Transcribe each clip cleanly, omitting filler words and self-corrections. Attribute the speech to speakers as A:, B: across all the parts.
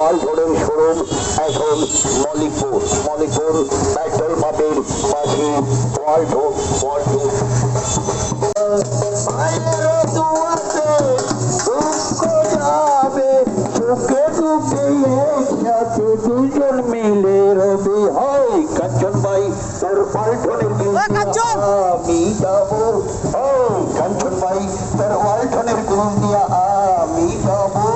A: ওয়ালটনের showroom এখন Mallikpur petrol পাম্পের পাশে ওয়ালটন। দুজন মিলে রবি হয় কাঞ্চন ভাই তোর ওয়ালটনের আমি যাবো। কাঞ্চন ভাই তোর ওয়ালটনের গুণ দিয়া আমি যাবো।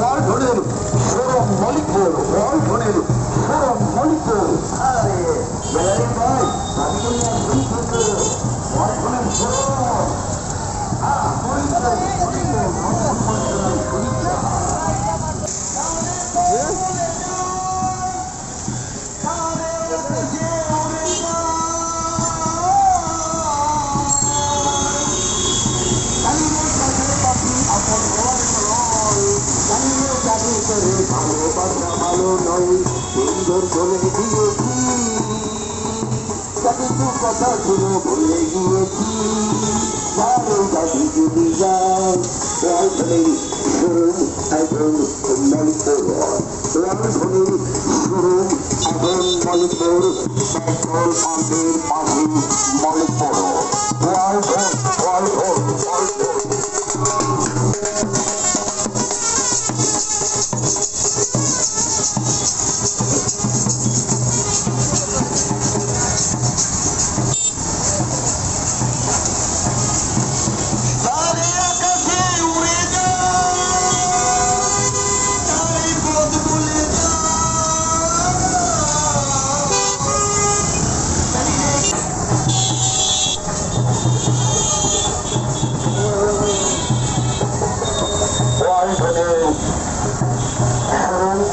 A: ওয়ালটনের শোরুম মলিকপুর, ওয়ালটনের শোরুম মলিকপুর। আরে বেলারি ভাই আমি তো ওয়ালটনের শোরুম ভালো নয় সুন্দর করে দিয়েছি, কথা ছিল ভুলে গিয়েছি। দাদি যদি যান ওয়ালটনের শোরুম এখন মলিকপুর, ওয়ালটনের শোরুম এখন মলিকপুর পেট্রোল পাম্পের পাশে মলিকপুর। ওয়ালটন ওয়ালটন ওয়ালটন।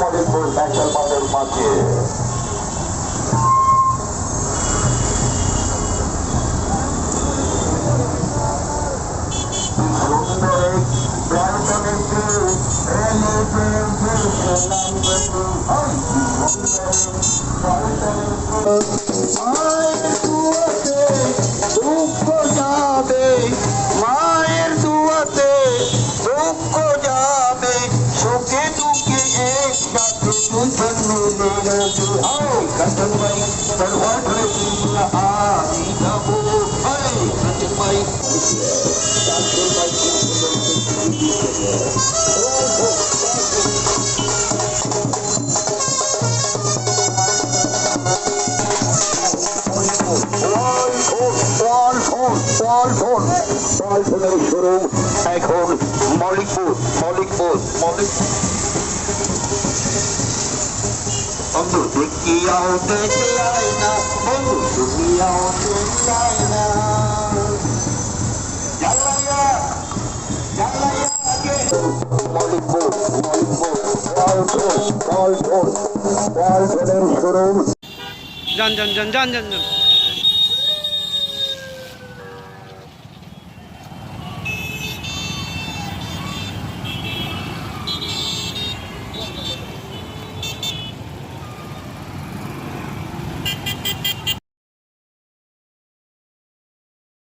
A: মলিকপুর পেট্রোল পাম্পের পাশে দুঃখ যাবে, মায়ের দুয়াতে দুঃখ যাবে, সুখে দুঃখে একসাথে দুজন মিলে কাঞ্চন ভাই তোর ওয়ালটনের আমি যাবো। কাঞ্চন ভাই ওয়ালটনের শোরুম এখন মলিকপুর। বন্ধু দেখিয়াও দেখলাই না, বন্ধু দেখিয়াও দেখলাই না, মলিকপুর ওয়ালটনের শোরুম।
B: যান যান যান যান যান যান